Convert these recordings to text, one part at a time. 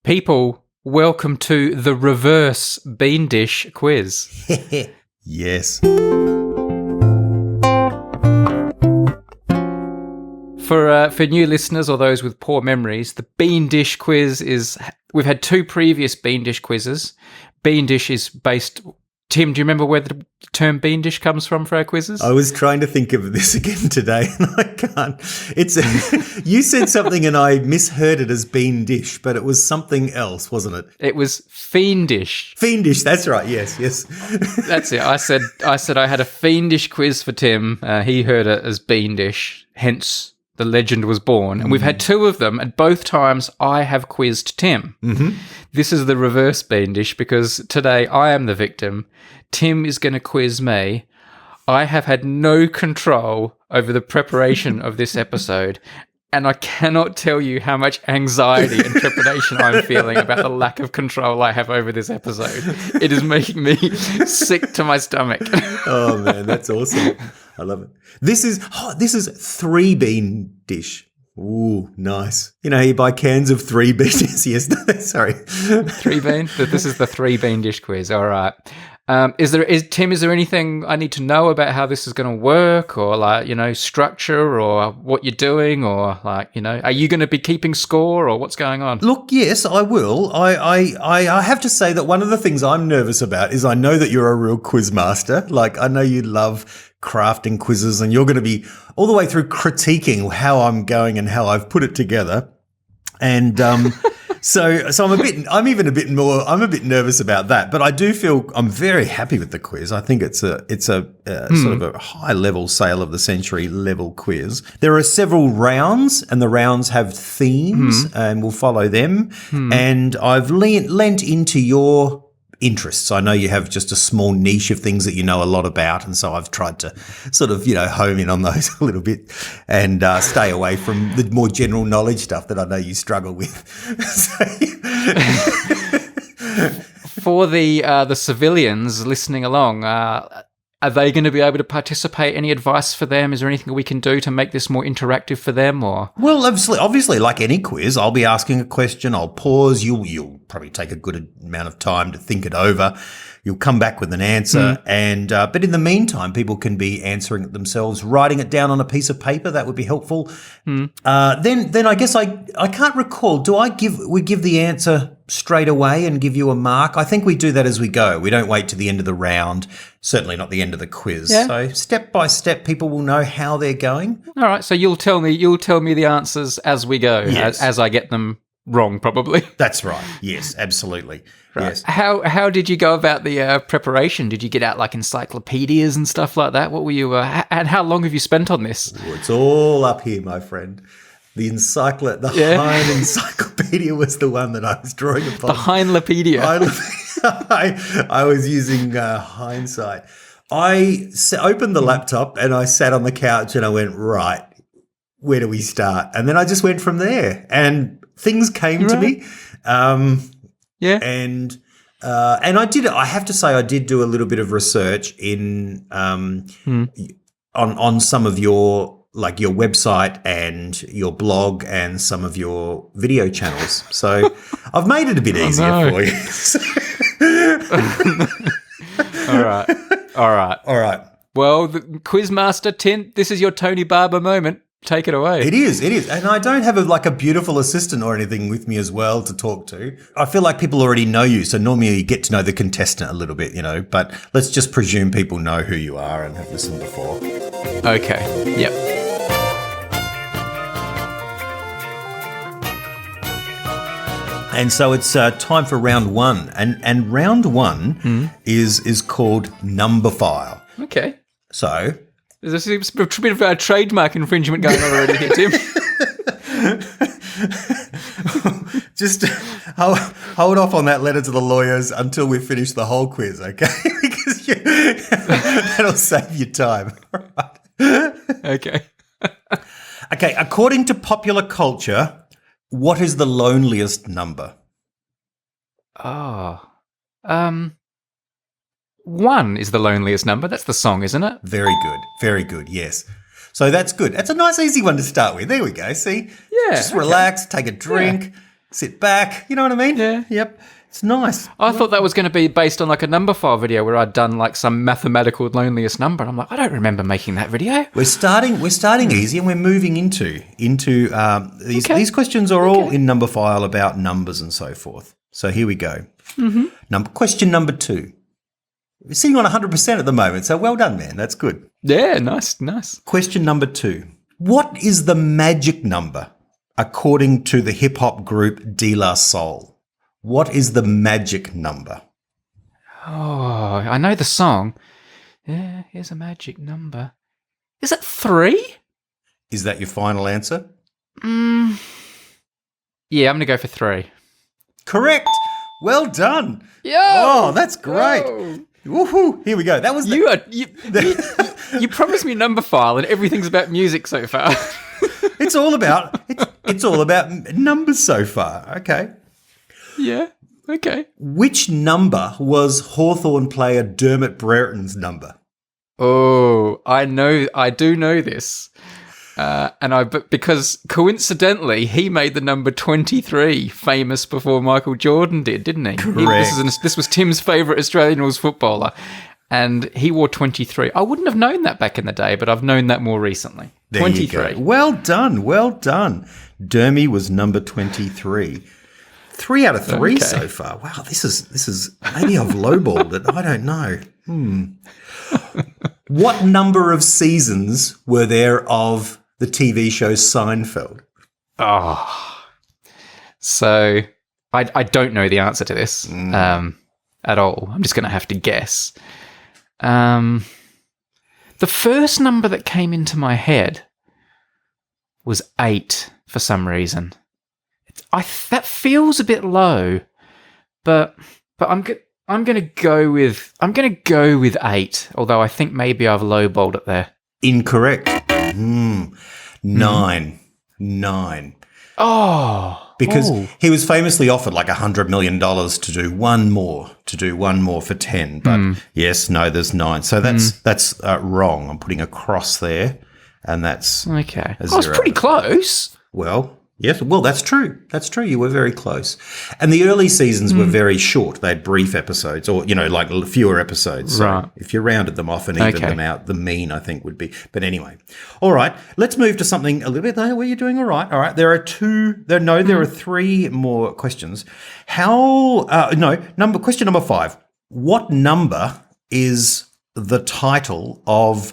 People, welcome to the reverse bean dish quiz. Yes. For new listeners or those with poor memories, the bean dish quiz is... We've had two previous bean dish quizzes. Bean dish is based... Tim, do you remember where the term bean dish comes from for our quizzes? I was trying to think of this again today, and I can't. You said something and I misheard it as bean dish, but it was something else, wasn't it? It was fiendish. Fiendish, that's right, yes. That's it. I said I had a fiendish quiz for Tim. He heard it as bean dish, hence the legend was born. And we've had two of them, and both times I have quizzed Tim. Mm-hmm. This is the reverse bean dish because today I am the victim. Tim is going to quiz me. I have had no control over the preparation of this episode, and I cannot tell you how much anxiety and trepidation I'm feeling about the lack of control I have over this episode. It is making me sick to my stomach. Oh, man, that's awesome. I love it. This is 3 bean dish. Ooh, nice. You know, you buy cans of 3 bean dishes. Yes, sorry. 3 bean? This is the 3 bean dish quiz. All right. Tim, is there anything I need to know about how this is going to work, or structure, or what you're doing, or are you going to be keeping score, or what's going on? Look, yes, I will. I have to say that one of the things I'm nervous about is I know that you're a real quiz master. Like, I know you love crafting quizzes, and you're going to be all the way through critiquing how I'm going and how I've put it together. And so I'm a bit nervous about that, but I do feel I'm very happy with the quiz. I think it's a sort of a high level sale of the century level quiz. There are several rounds, and the rounds have themes, and we'll follow them. And I've lent into your interests. I know you have just a small niche of things that you know a lot about, and so I've tried to sort of, home in on those a little bit and stay away from the more general knowledge stuff that I know you struggle with. For the civilians listening along, are they going to be able to participate? Any advice for them? Is there anything we can do to make this more interactive for them? Or well, obviously, like any quiz, I'll be asking a question. I'll pause. You'll probably take a good amount of time to think it over. You'll come back with an answer, and but in the meantime, people can be answering it themselves, writing it down on a piece of paper. That would be helpful. Then I guess I can't recall. We give the answer straight away and give you a mark? I think we do that as we go. We don't wait to the end of the round. Certainly not the end of the quiz. Yeah. So step by step, people will know how they're going. All right. So you'll tell me the answers as we go, yes. as I get them wrong, probably. That's right. Yes, absolutely. Right. Yes. How did you go about the preparation? Did you get out like encyclopedias and stuff like that? What were you? And how long have you spent on this? Oh, it's all up here, my friend. The Hein encyclopedia was the one that I was drawing upon. The Heinlopedia. I was using hindsight. I opened the laptop and I sat on the couch and I went, right, where do we start? And then I just went from there, and things came to me. Yeah. And I have to say I did do a little bit of research on some of your website and your blog and some of your video channels. So I've made it a bit easier for you. All right. Well, the Quizmaster Tint, this is your Tony Barber moment. Take it away. It is. And I don't have a beautiful assistant or anything with me as well to talk to. I feel like people already know you, so normally you get to know the contestant a little bit, but let's just presume people know who you are and have listened before. Okay. Yep. And so it's time for round one. And round one is called Numberfile. Okay. So there's a bit of a trademark infringement going on already here, Tim. Just hold off on that letter to the lawyers until we finish the whole quiz, okay? Because that'll save you time. All right. Okay. Okay, according to popular culture, what is the loneliest number? One is the loneliest number. That's the song, isn't it? Very good, yes. So that's good. That's a nice, easy one to start with. There we go, see? Yeah. Just relax, take a drink. sit back. You know what I mean? Yeah. Yep. It's nice. I thought that was going to be based on like a Numberfile video where I'd done like some mathematical loneliest number. And I'm like, I don't remember making that video. We're starting easy, and we're moving into these. Okay. These questions are all in Numberfile about numbers and so forth. So here we go. Question number 2. We're sitting on 100% at the moment, so well done, man. That's good. Yeah, nice. Question number 2. What is the magic number according to the hip hop group De La Soul? What is the magic number? Oh, I know the song. Yeah, here's a magic number. Is it 3? Is that your final answer? Yeah, I'm going to go for 3. Correct. Well done. Yo! Oh, that's great. Whoa. Woohoo! Here we go. That was You promised me Numberfile and everything's about music so far. It's all about numbers so far. Okay. Yeah. Okay. Which number was Hawthorn player Dermot Brereton's number? Oh, I do know this. Because coincidentally, he made the number 23 famous before Michael Jordan didn't he? Correct. This was Tim's favourite Australian rules footballer, and he wore 23. I wouldn't have known that back in the day, but I've known that more recently. There 23. You go. Well done. Dermy was number 23. 3 out of 3 so far. Wow, this is maybe I've lowballed it. I don't know. What number of seasons were there of the TV show Seinfeld? Oh, so I don't know the answer to this at all. I'm just going to have to guess. The first number that came into my head was 8 for some reason. That feels a bit low, but I'm going to go with 8. Although I think maybe I've lowballed it there. Incorrect. 9. Oh, because he was famously offered like $100 million to do one more for 10. But yes, no, there's 9. So that's wrong. I'm putting a cross there, and that's okay. I was pretty close. Well, yes. Well, that's true. That's true. You were very close. And the early seasons were very short. They had brief episodes or, like fewer episodes. So right. If you rounded them off and evened them out, the mean, I think, would be. But anyway. All right. Let's move to something a little bit there where you're doing all right. All right. There are 3 more questions. Question number 5. What number is the title of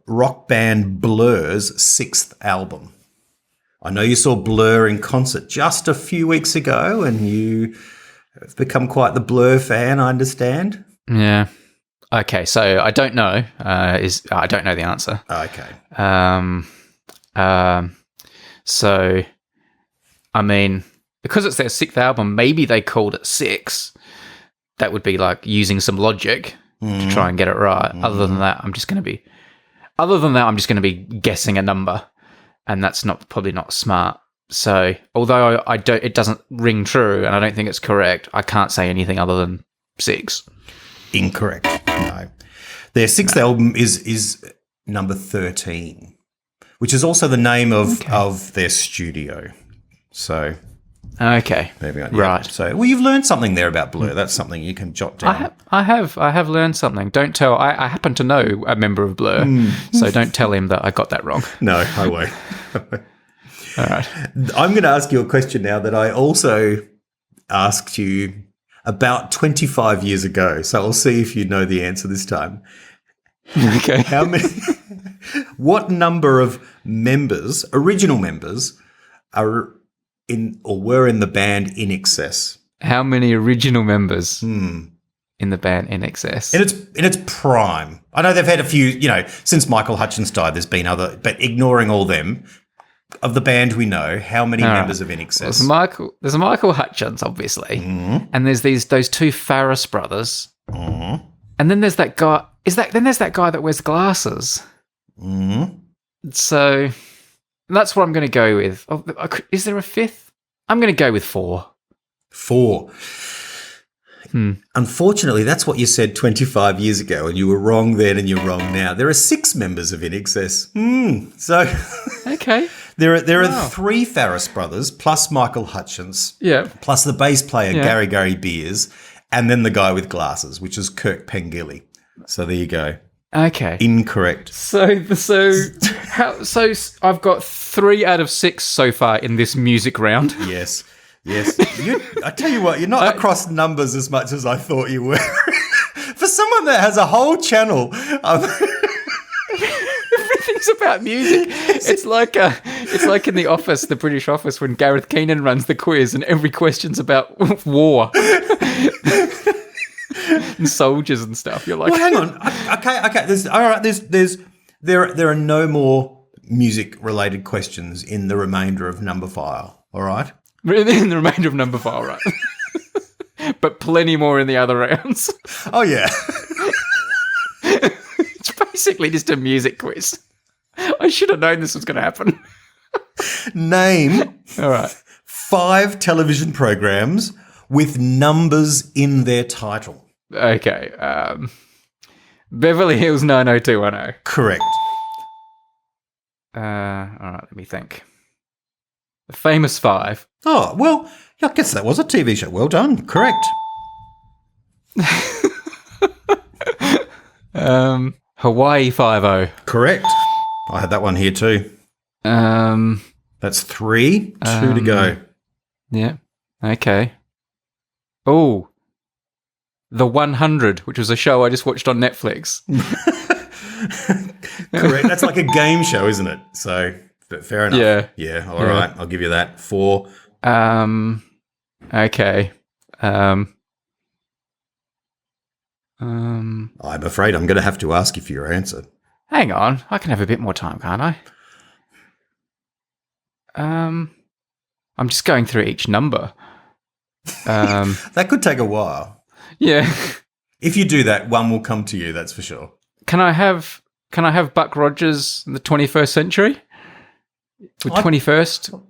rock band Blur's 6th album? I know you saw Blur in concert just a few weeks ago, and you have become quite the Blur fan, I understand. Yeah. Okay, so I don't know. I don't know the answer. Okay. So, I mean, because it's their 6th album, maybe they called it 6. That would be like using some logic to try and get it right. Other than that, I'm just going to be guessing a number. And that's probably not smart. So, although it doesn't ring true, and I don't think it's correct, I can't say anything other than 6. Incorrect. No, their 6th album is number 13, which is also the name of their studio. So, okay, maybe right. So, you've learned something there about Blur. That's something you can jot down. I have learned something. Don't tell. I happen to know a member of Blur, so don't tell him that I got that wrong. No, I won't. All right. I'm going to ask you a question now that I also asked you about 25 years ago. So I'll see if you know the answer this time. Okay. What number of members, original members, were in the band In Excess? How many original members in the band In Excess? In its prime. I know they've had a few, since Michael Hutchence died, there's been other, but ignoring all them, of the band we know, how many members of In Excess? There's Michael Hutchence, obviously, and there's those 2 Farris brothers, and then there's that guy. Then there's that guy that wears glasses. So that's what I'm going to go with. Is there a 5th? I'm going to go with 4. 4. Unfortunately, that's what you said 25 years ago, and you were wrong then and you're wrong now. There are 6 members of In Excess. So okay. There are 3 Farris brothers plus Michael Hutchins. Yeah. Plus the bass player Gary Beers, and then the guy with glasses, which is Kirk Pengilly. So there you go. Okay. Incorrect. So I've got 3 out of 6 so far in this music round. Yes. I tell you what, you're not across numbers as much as I thought you were. For someone that has a whole channel. Everything's about music. It's like in The Office, the British Office, when Gareth Keenan runs the quiz and every question's about war. And soldiers and stuff. You're like, well, hang on. Okay. There are no more music-related questions in the remainder of Numberfile. All right. In the remainder of Numberfile, right? But plenty more in the other rounds. Oh yeah. It's basically just a music quiz. I should have known this was going to happen. Name. All right. 5 television programs with numbers in their title. Okay. Beverly Hills 90210. Correct. All right, let me think. The Famous Five. Oh, well, I guess that was a TV show. Well done. Correct. Hawaii Five-0. Correct. I had that one here too. That's 3. 2 to go. Yeah. Okay. Oh. The 100, which was a show I just watched on Netflix. Correct. That's like a game show, isn't it? So, but fair enough. Yeah. Yeah. All right. I'll give you that. 4. Okay. I'm afraid I'm going to have to ask you for your answer. Hang on. I can have a bit more time, can't I? I'm just going through each number. That could take a while. Yeah. If you do that, one will come to you, that's for sure. Can I have Buck Rogers in the 21st century? The 21st?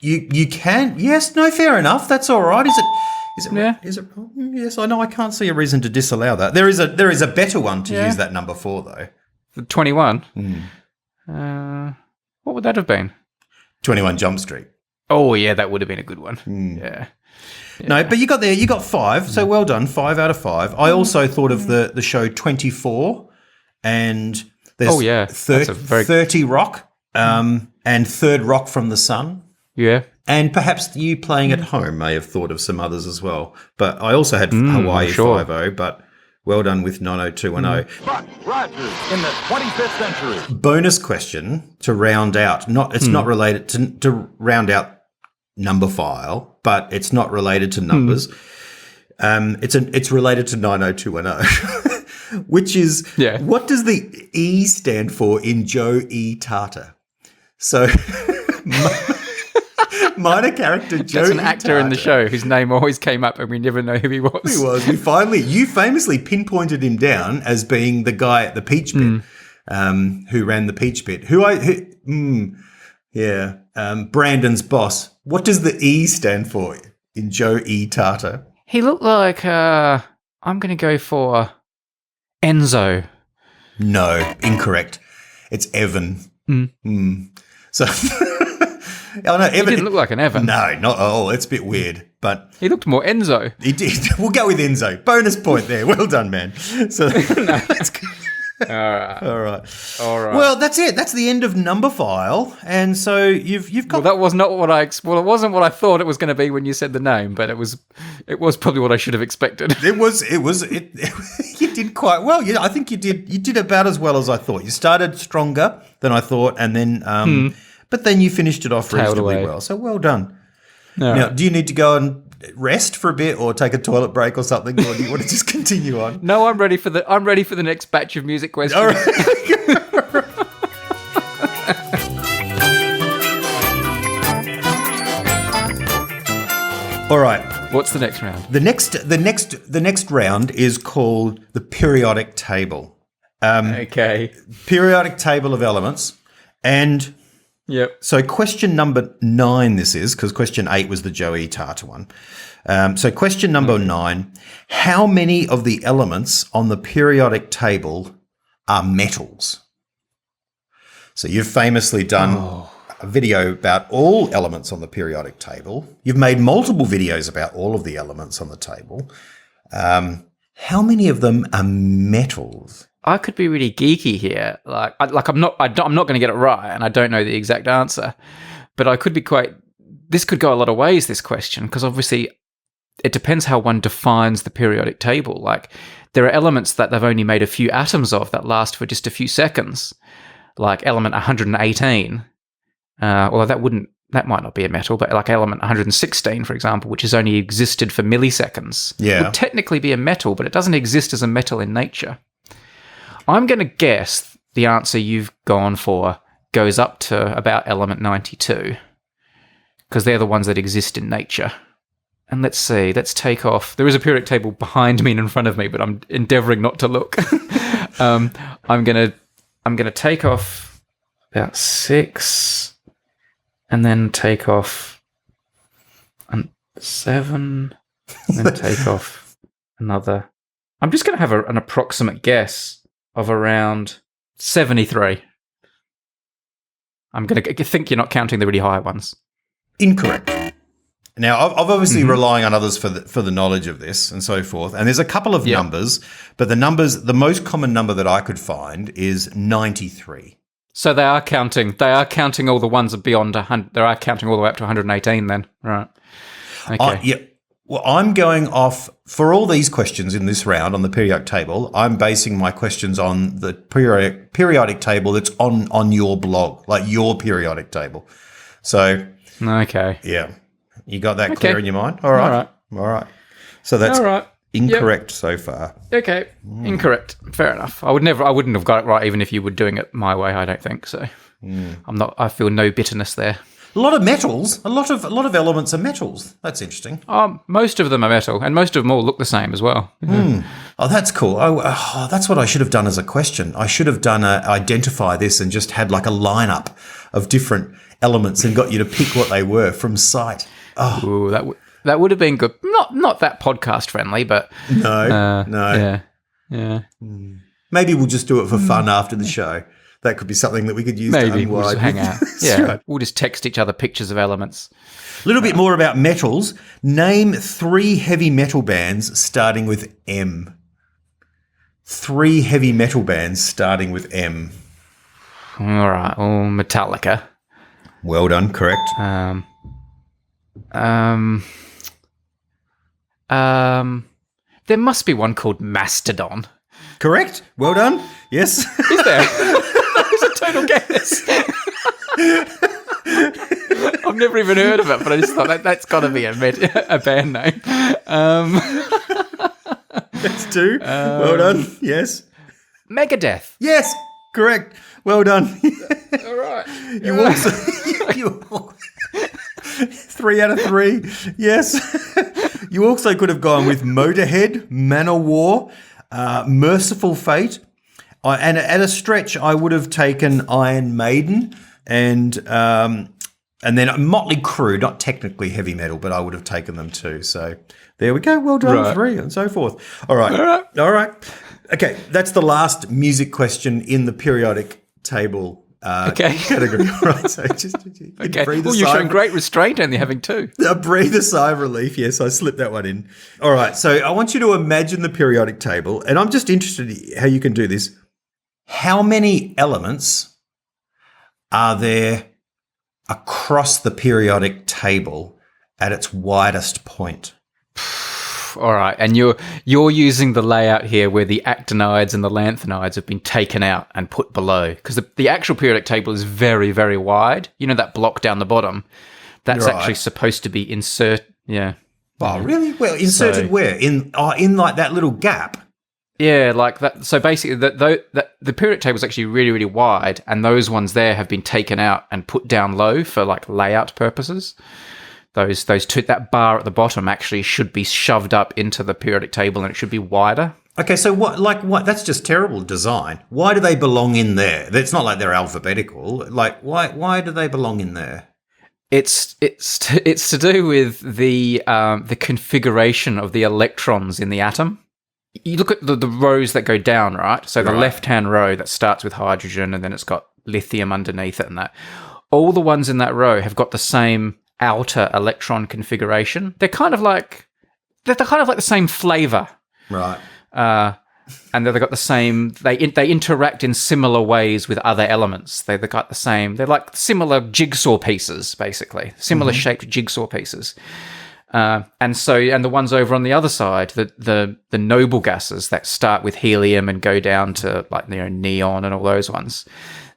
You can. Yes, no, fair enough. That's all right. Is it Yeah. Is it? Yes, I know. I can't see a reason to disallow that. There is a better one to use that number for, though. The 21? What would that have been? 21 Jump Street. Oh, yeah, that would have been a good one. Yeah. No, but you got 5, so well done. 5 out of 5. I also thought of the show 24, and there's 30 Rock, and Third Rock from the Sun. Yeah. And perhaps you playing at home may have thought of some others as well. But I also had Hawaii 5-0, but well done with 90210. Buck Rogers in the 25th century. Bonus question to round out. It's not related to round out Numberfile, but it's not related to numbers. It's related to 90210, which is what does the E stand for in Joe E. Tartar? So minor character Joe. That's an E. actor Tartar. in the show whose name always came up and we never know who he was. He was. You famously pinpointed him down as being the guy at the Peach Pit, who ran the Peach Pit. Brandon's boss. What does the E stand for in Joe E. Tartar? He looked like, I'm going to go for Enzo. No, incorrect. It's Evan. So, oh no, Evan. He didn't look like an Evan. No, not at all. It's a bit weird, but he looked more Enzo. He did. We'll go with Enzo. Bonus point there. Well done, man. So that's good. All right. Well, that's it. That's the end of Numberfile, and so you've got. Well, that was not what it wasn't what I thought it was going to be when you said the name, but it was probably what I should have expected. You did quite well. I think you did about as well as I thought. You started stronger than I thought, and then but then you finished it off reasonably well. So well done. Now, do you need to go and rest for a bit, or take a toilet break or something, or do you want to just continue on? No, I'm ready for the next batch of music questions. All right. All right. What's the next round? The next round is called the periodic table. Okay. Periodic table of elements, and so question number 9 this is, because question 8 was the Joey Tartar one. So question number 9, how many of the elements on the periodic table are metals? So you've famously done a video about all elements on the periodic table. You've made multiple videos about all of the elements on the table. How many of them are metals? I could be really geeky here. I'm not going to get it right, and I don't know the exact answer. But I could be quite. This could go a lot of ways. This question, because obviously, it depends how one defines the periodic table. Like, there are elements that they've only made a few atoms of that last for just a few seconds, like element 118. Although that might not be a metal, but like element 116, for example, which has only existed for milliseconds, would technically be a metal, but it doesn't exist as a metal in nature. I'm going to guess the answer you've gone for goes up to about element 92, because they're the ones that exist in nature. And let's see, let's take off. There is a periodic table behind me and in front of me, but I'm endeavouring not to look. I'm gonna take off about 6. And then take off 7, and then take off another. I'm just going to have an approximate guess of around 73. I'm going to think you're not counting the really high ones. Incorrect. Now, I've obviously relying on others for the knowledge of this and so forth. And there's a couple of numbers, but the most common number that I could find is 93. So they are counting all the ones beyond 100. They are counting all the way up to 118 then. Right. Okay. Yeah. Well, I'm going off, for all these questions in this round on the periodic table, I'm basing my questions on the periodic table that's on your blog, like your periodic table. So. Okay. Yeah. You got that clear in your mind? All right. So that's incorrect so far. Okay. Incorrect. Fair enough. I wouldn't have got it right even if you were doing it my way, I don't think so. I feel no bitterness there. A lot of metals. A lot of elements are metals. That's interesting. Most of them are metal, and most of them all look the same as well. Oh, that's cool. That's what I should have done as a question. I should have done identify this and just had like a lineup of different elements and got you to pick what they were from sight. Oh, ooh, that would have been good. Not that podcast friendly, but no. Yeah. Maybe we'll just do it for fun after the show. That could be something that we could use. Maybe to we'll just hang out. Right. We'll just text each other pictures of elements. A little bit more about metals. Name 3 heavy metal bands starting with M. 3 heavy metal bands starting with M. All right. Oh, Metallica. Well done. Correct. There must be one called Mastodon. Correct. Well done. Yes. Is there? That was a total guess. I've never even heard of it, but I just thought that's got to be a band name. That's 2. Well done. Yes. Megadeth. Yes. Correct. Well done. All right. You also 3 out of 3. Yes. You also could have gone with Motorhead, Manowar, Merciful Fate, and at a stretch, I would have taken Iron Maiden and then Motley Crue. Not technically heavy metal, but I would have taken them too. So there we go. Well done, right. 3 and so forth. All right. Okay, that's the last music question in the periodic table. Category. Right, so just okay. Well, you're showing great restraint only having 2. I breathe a sigh of relief. Yes, I slipped that one in. All right, so I want you to imagine the periodic table, and I'm just interested in how you can do this. How many elements are there across the periodic table at its widest point? All right, and you're using the layout here where the actinides and the lanthanides have been taken out and put below, because the actual periodic table is very, very wide. You know that block down the bottom? That's actually supposed to be yeah. Oh, really? Well, inserted where? In like that little gap? Yeah, like that. So basically, the periodic table is actually really, really wide, and those ones there have been taken out and put down low for like layout purposes. Those 2, that bar at the bottom actually should be shoved up into the periodic table, and it should be wider. Okay, so what? That's just terrible design. Why do they belong in there? It's not like they're alphabetical. Like, why do they belong in there? It's to do with the configuration of the electrons in the atom. You look at the rows that go down, right? So the left-hand row that starts with hydrogen, and then it's got lithium underneath it, and that. all the ones in that row have got the same outer electron configuration. They're kind of like the same flavor. Right. And they've got the same. They interact in similar ways with other elements. They've got the same. They're like similar jigsaw pieces, basically. Similar shaped jigsaw pieces. And the ones over on the other side, the noble gases that start with helium and go down to like neon and all those ones.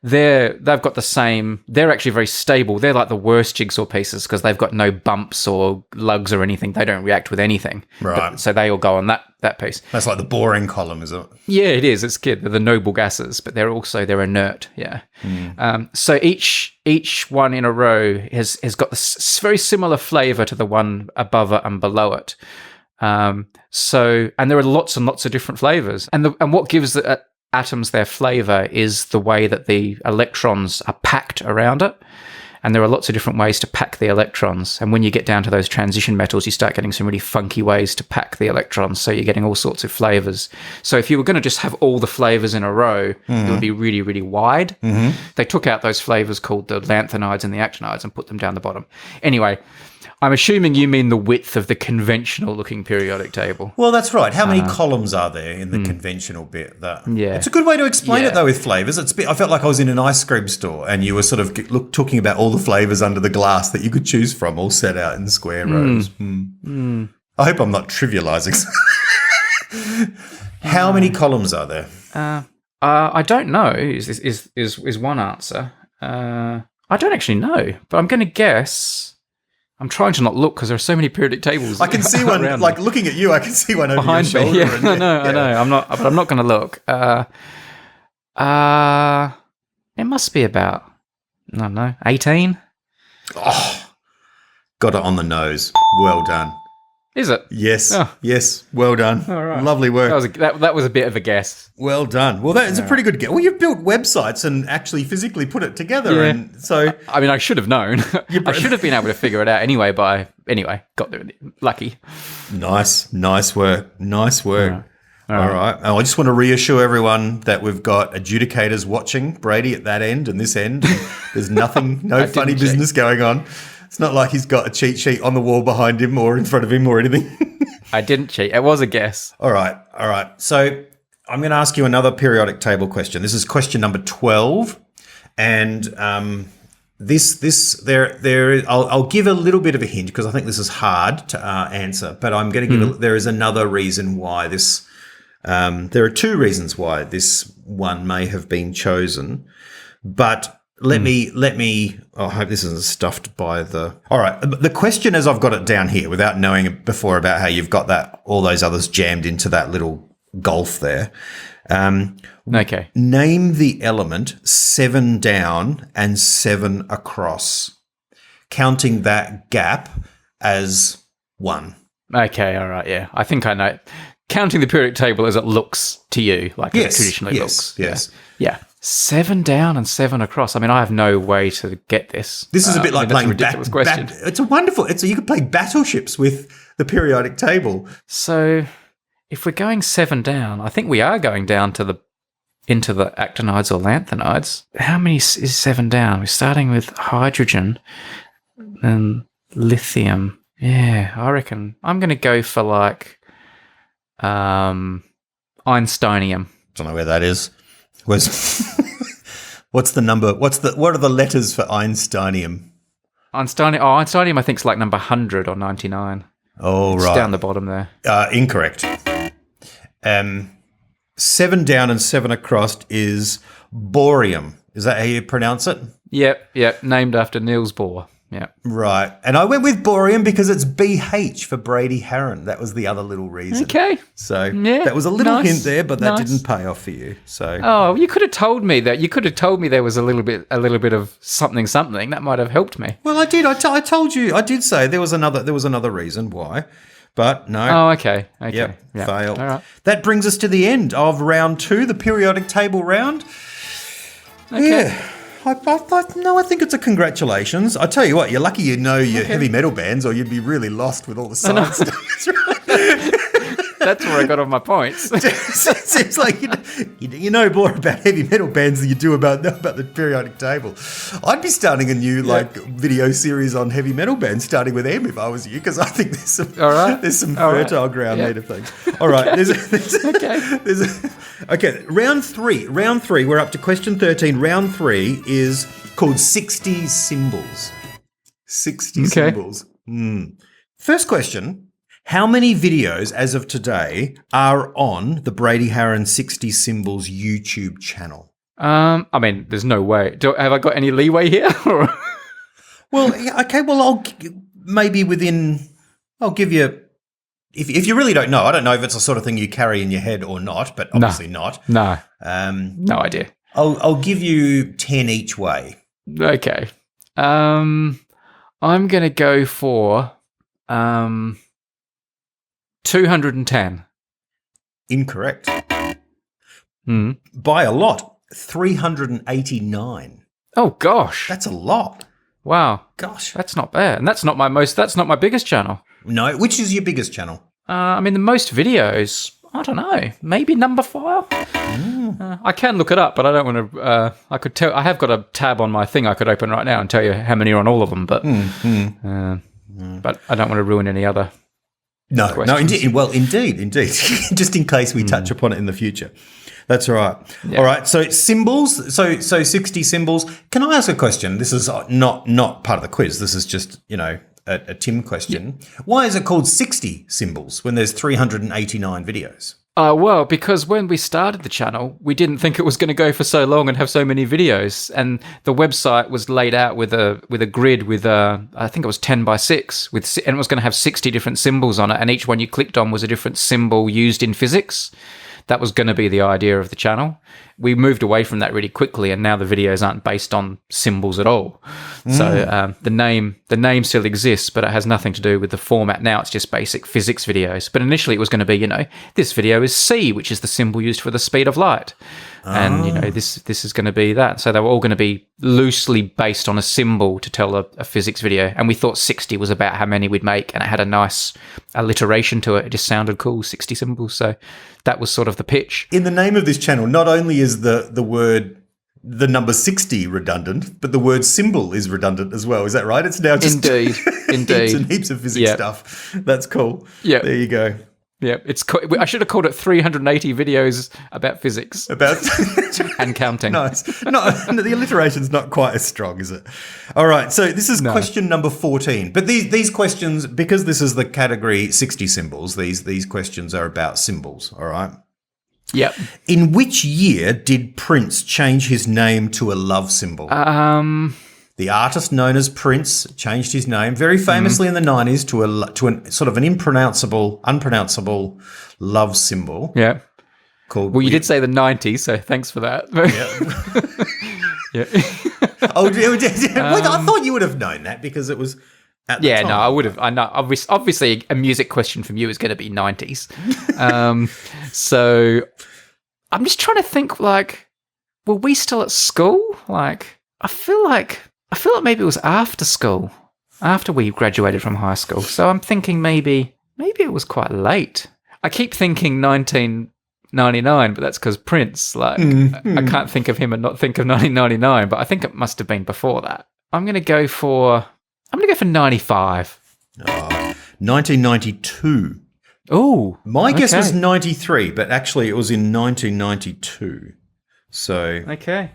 They've got the same. They're actually very stable. They're like the worst jigsaw pieces because they've got no bumps or lugs or anything. They don't react with anything. Right. So they all go on that piece. That's like the boring column, is it? Yeah, it is. It's good. They're the noble gases, but they're inert. Yeah. So each one in a row has got this very similar flavor to the one above it and below it. And there are lots and lots of different flavors. And what gives the atoms their flavor is the way that the electrons are packed around it. And there are lots of different ways to pack the electrons. And when you get down to those transition metals, you start getting some really funky ways to pack the electrons. So you're getting all sorts of flavors. So if you were going to just have all the flavors in a row, it would be really, really wide. They took out those flavors called the lanthanides and the actinides and put them down the bottom. Anyway, I'm assuming you mean the width of the conventional looking periodic table. Well, that's right. How many columns are there in the conventional bit? Yeah. It's a good way to explain it, though, with flavours. I felt like I was in an ice cream store and you were sort of talking about all the flavours under the glass that you could choose from, all set out in square rows. I hope I'm not trivialising. How many columns are there? I don't know is one answer. I don't actually know, but I'm going to guess... I'm trying to not look because there are so many periodic tables. I can see one, like looking at you, I can see one over behind your shoulder. Me. Yeah, I know. I'm not going to look. It must be about, I don't know, 18? Oh, got it on the nose. Well done. Is it? Yes. Oh. Yes. Well done. All right. Lovely work. That was a bit of a guess. Well done. Well, that is a pretty good guess. Well, you've built websites and actually physically put it together. Yeah. And so, I mean, I should have known. I should have been able to figure it out anyway. Got there. Lucky. Nice work. All right. Oh, I just want to reassure everyone that we've got adjudicators watching Brady at that end and this end. There's nothing, no funny business going on. It's not like he's got a cheat sheet on the wall behind him or in front of him or anything. I didn't cheat. It was a guess. All right. So I'm going to ask you another periodic table question. This is question number 12. And I'll give a little bit of a hint because I think this is hard to answer, but I'm going to give there is another reason why this, there are two reasons why this one may have been chosen, but let me, I hope this isn't stuffed by all right. The question as I've got it down here without knowing before about how you've got all those others jammed into that little gulf there. Okay. Name the element 7 down and 7 across, counting that gap as 1. Okay. All right. Yeah. I think I know. Counting the periodic table as it looks to you, like it traditionally looks. Yes. Yeah. 7 down and 7 across. I mean, I have no way to get this. This is a bit like playing ridiculous question. It's a wonderful. You could play battleships with the periodic table. So, if we're going 7 down, I think we are going down into the actinides or lanthanides. How many is 7 down? We're starting with hydrogen and lithium. Yeah, I reckon I'm going to go for like Einsteinium. Don't know where that is. What's the number? What are the letters for Einsteinium? Einsteinium I think is like number 100 or 99. Oh, it's right. Down the bottom there. Incorrect. 7 down and 7 across is borium. Is that how you pronounce it? Yep. Named after Niels Bohr. Yeah. Right. And I went with borium because it's BH for Brady Harron. That was the other little reason. Okay. So that was a little hint there, but that didn't pay off for you. So you could have told me that. You could have told me there was a little bit of something. That might have helped me. Well, I did. I told you. I did say there was another reason why. But no. Oh, okay. Yep, failed. All right. That brings us to the end of round 2, the periodic table round. Okay. Yeah. I think it's a congratulations. I tell you what, you're lucky you know your heavy metal bands or you'd be really lost with all the science stuff. That's where I got all my points. It seems like you know more about heavy metal bands than you do about the periodic table. I'd be starting a new video series on heavy metal bands, starting with them if I was you, because I think there's some fertile ground there to things. All right, okay. Round three. We're up to question 13. Round 3 is called 60 symbols. 60 symbols. First question. How many videos, as of today, are on the Brady Harron 60 Symbols YouTube channel? I mean, there's no way. Have I got any leeway here? Well, okay. Well, I'll give you. If you really don't know, I don't know if it's the sort of thing you carry in your head or not, but obviously not. No. No idea. I'll give you 10 each way. Okay. I'm gonna go for 210. Incorrect. By a lot. 389. Oh gosh. That's a lot. Wow. Gosh. That's not bad. And that's not my biggest channel. No, which is your biggest channel? I mean the most videos, I don't know. Maybe Numberfile? I can look it up, but I don't want to I could tell I have got a tab on my thing I could open right now and tell you how many are on all of them, but but I don't want to ruin any other questions. No, indeed. Well, indeed. Just in case we touch upon it in the future. That's all right. Yeah. All right. So symbols. So 60 symbols. Can I ask a question? This is not part of the quiz. This is just, a Tim question. Yeah. Why is it called 60 symbols when there's 389 videos? Well, because when we started the channel, we didn't think it was going to go for so long and have so many videos. And the website was laid out with a grid with I think it was 10 by 6 and it was going to have 60 different symbols on it, and each one you clicked on was a different symbol used in physics. That was going to be the idea of the channel. We moved away from that really quickly, and now the videos aren't based on symbols at all. So the name still exists, but it has nothing to do with the format. Now it's just basic physics videos. But initially it was going to be, this video is C, which is the symbol used for the speed of light. And, this is going to be that. So they were all going to be loosely based on a symbol to tell a physics video. And we thought 60 was about how many we'd make, and it had a nice alliteration to it. It just sounded cool, 60 symbols. So that was sort of the pitch. In the name of this channel, not only is the number 60 redundant, but the word symbol is redundant as well. Is that right? It's now just indeed. heaps and heaps of physics stuff. That's cool. Yeah, there you go. Yeah, I should have called it 380 videos about physics. And counting. Nice. No, the alliteration's not quite as strong, is it? All right, so this is question number 14. But these questions, because this is the category 60 symbols, these questions are about symbols, all right? Yep. In which year did Prince change his name to a love symbol? The artist known as Prince changed his name very famously in the 90s to a sort of an unpronounceable love symbol. Yeah. Called. Well, you did say the 90s, so thanks for that. Yeah. I thought you would have known that because it was at the time. No, I would have. I know. Obviously, a music question from you is going to be 90s. So I'm just trying to think, were we still at school? I feel like maybe it was after school, after we graduated from high school. So I'm thinking maybe it was quite late. I keep thinking 1999, but that's because Prince. I can't think of him and not think of 1999, but I think it must have been before that. I'm going to go for 95. 1992. Oh, my guess was 93, but actually it was in 1992. So okay,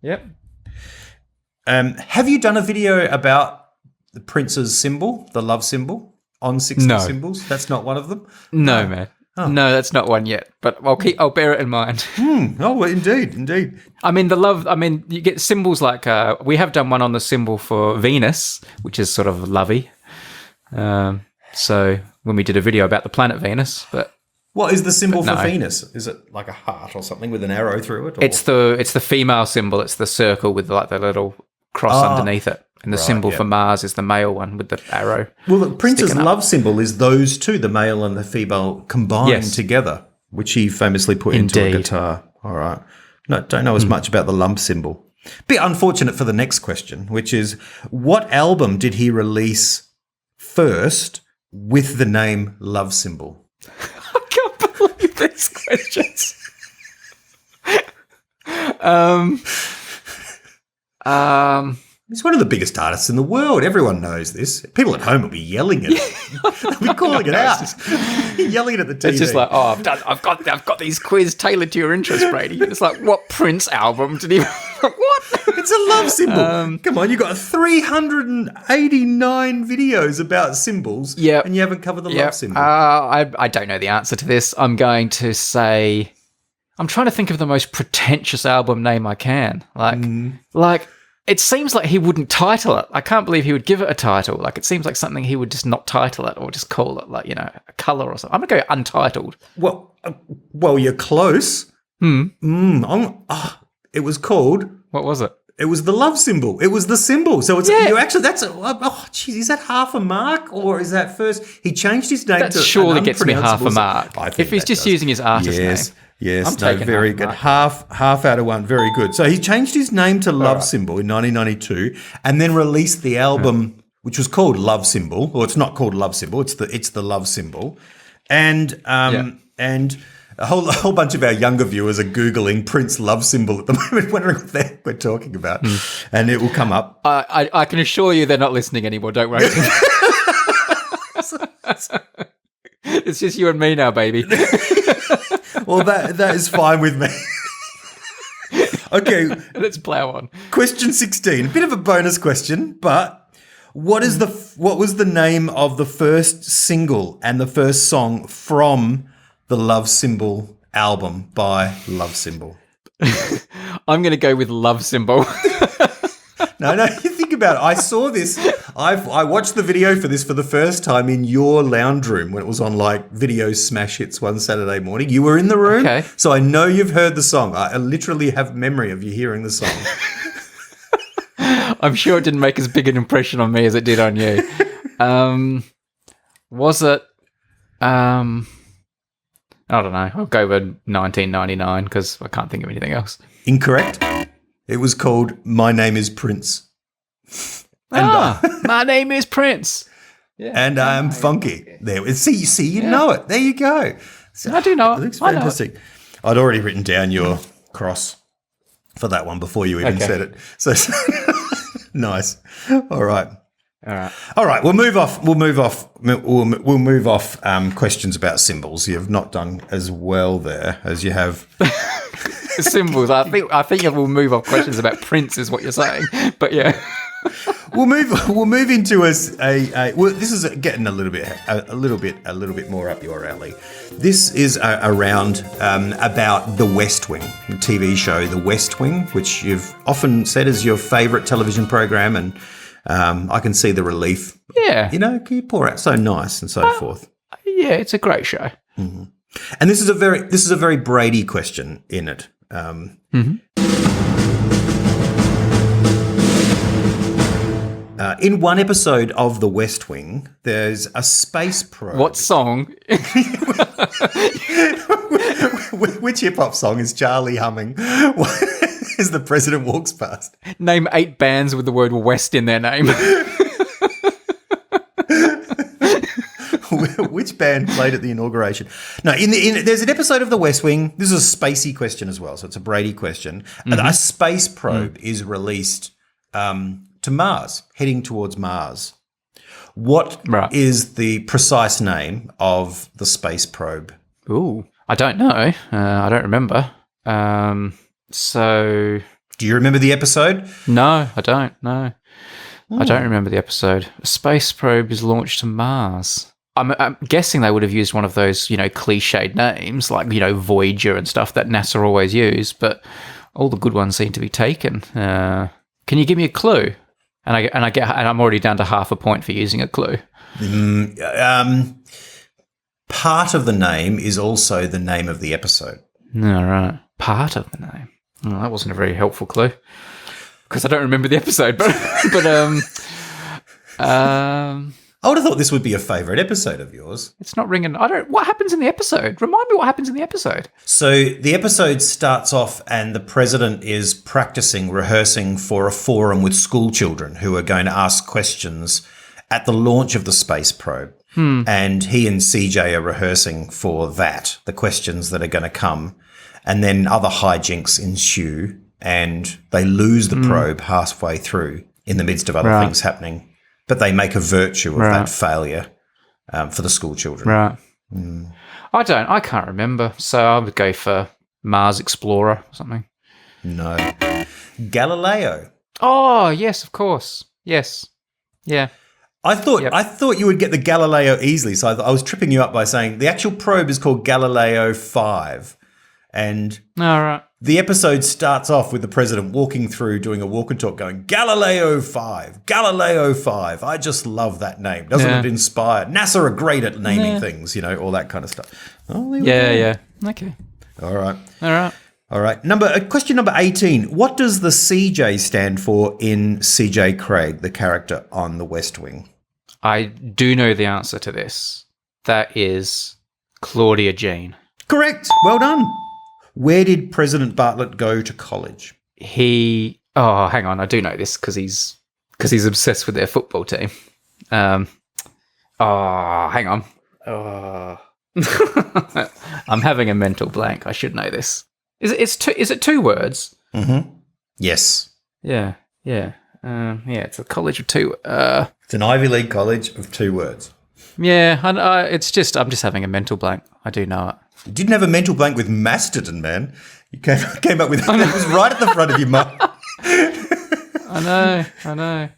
yep. Have you done a video about the Prince's symbol, the love symbol, on 60 symbols? That's not one of them? No, man. Oh. No, that's not one yet, but I'll bear it in mind. Oh, well, indeed. I mean, you get symbols like, we have done one on the symbol for Venus, which is sort of lovey. So when we did a video about the planet Venus, but... What is the symbol for Venus? Is it like a heart or something with an arrow through it? Or? It's the female symbol. It's the circle with the little cross underneath it. And the symbol for Mars is the male one with the arrow. Well, the Prince's love symbol is those two, the male and the female, combined together, which he famously put into a guitar. All right. No, don't know as much about the lump symbol. Bit unfortunate for the next question, which is, what album did he release first with the name Love Symbol? Look at these questions. He's one of the biggest artists in the world. Everyone knows this. People at home will be yelling at it. They'll be calling it out. Yelling it at the TV. It's just like, oh, I've got these quiz tailored to your interest, Brady. It's like, what Prince album did he? What? It's a love symbol. Come on, you've got 389 videos about symbols, and you haven't covered the love symbol. I don't know the answer to this. I'm going to say, I'm trying to think of the most pretentious album name I can. Like. It seems like he wouldn't title it. I can't believe he would give it a title. Like, it seems like something he would just not title it or just call it, like, you know, a colour or something. I'm going to go untitled. Well, you're close. It was called... What was it? It was the love symbol. It was the symbol. So it's you actually, that's... is that half a mark or is that first? He changed his name to... That surely gets me half a mark. If he's just using his artist name. Yes, very good. Half out of one, very good. So he changed his name to Love Symbol in 1992, and then released the album, which was called Love Symbol, or it's not called Love Symbol. It's the Love Symbol, and a whole bunch of our younger viewers are googling Prince Love Symbol at the moment, wondering what we're talking about, and it will come up. I can assure you they're not listening anymore. Don't worry. It's just you and me now, baby. Well, that is fine with me. Okay. Let's plow on. Question 16. A bit of a bonus question, but what was the name of the first single and the first song from the Love Symbol album by Love Symbol? I'm going to go with Love Symbol. No, you think about it. I saw this. I watched the video for this for the first time in your lounge room when it was on like Video Smash Hits one Saturday morning. You were in the room, so I know you've heard the song. I literally have memory of you hearing the song. I'm sure it didn't make as big an impression on me as it did on you. Was it? I don't know. I'll go with 1999 because I can't think of anything else. Incorrect. It was called My Name is Prince. My name is Prince. Yeah. And I'm funky. There. See, you know it. There you go. So, I do know it. It looks fantastic. I'd already written down your cross for that one before you even said it. So nice. All right. We'll move off. We'll move off questions about symbols. You've not done as well there as you have. Symbols. I think we'll move off questions about Prince, is what you're saying. But yeah, we'll move into this is getting a little bit more up your alley. This is around about The West Wing, the TV show The West Wing, which you've often said is your favourite television program, and I can see the relief. Yeah, you know, you pour out so nice and so forth. Yeah, it's a great show. Mm-hmm. And this is a very Brady question in it. In one episode of The West Wing, there's a space probe. What song? Which hip-hop song is Charlie humming as the president walks past? Name 8 bands with the word West in their name. Which band played at the inauguration? No, there's an episode of The West Wing. This is a spacey question as well, so it's a Brady question. A space probe is released to Mars, heading towards Mars. What is the precise name of the space probe? Ooh, I don't know. I don't remember. So... Do you remember the episode? No, I don't. No. I don't remember the episode. A space probe is launched to Mars. I'm guessing they would have used one of those, cliched names like, Voyager and stuff that NASA always use, but all the good ones seem to be taken. Can you give me a clue? And I'm already down to half a point for using a clue. Part of the name is also the name of the episode. All right. Part of the name. Well, that wasn't a very helpful clue because I don't remember the episode, but I would have thought this would be a favourite episode of yours. It's not ringing. What happens in the episode? Remind me what happens in the episode. So the episode starts off and the president is rehearsing for a forum with school children who are going to ask questions at the launch of the space probe. and he and CJ are rehearsing for that, the questions that are going to come, and then other hijinks ensue, and they lose the probe halfway through in the midst of other things happening, but they make a virtue of that failure for the school children. Right. I can't remember, so I would go for Mars Explorer or something. No. Galileo. Oh, yes, of course. Yes. Yeah. I thought you would get the Galileo easily, so I was tripping you up by saying the actual probe is called Galileo 5. And all right. The episode starts off with the president walking through, doing a walk and talk, going, Galileo 5, Galileo 5. I just love that name. Doesn't it inspire? NASA are great at naming things, all that kind of stuff. Oh, yeah. Okay. All right. Question number 18. What does the CJ stand for in CJ Craig, the character on The West Wing? I do know the answer to this. That is Claudia Jean. Correct. Well done. Where did President Bartlett go to college? Hang on. I do know this because he's obsessed with their football team. Hang on. I'm having a mental blank. I should know this. Is it two words? Mm-hmm. Yes. Yeah. It's a college of two. It's an Ivy League college of 2 words. Yeah, I'm just having a mental blank. I do know it. You didn't have a mental blank with Masterton, man. You came up with it. It was right at the front of your mind. I know.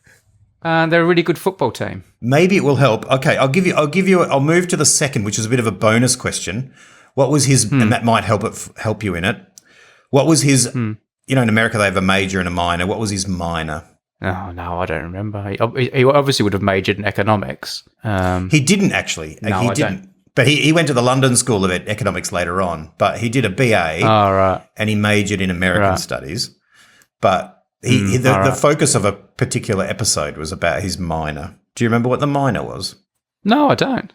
They're a really good football team. Maybe it will help. Okay, I'll move to the second, which is a bit of a bonus question. What was his, and that might help you in it. What was his, in America they have a major and a minor. What was his minor? Oh, no, I don't remember. He obviously would have majored in economics. He didn't actually. No, he I didn't. don't. But he went to the London School of Economics later on. But he did a BA. Oh, right. And he majored in American studies. But the focus of a particular episode was about his minor. Do you remember what the minor was? No, I don't.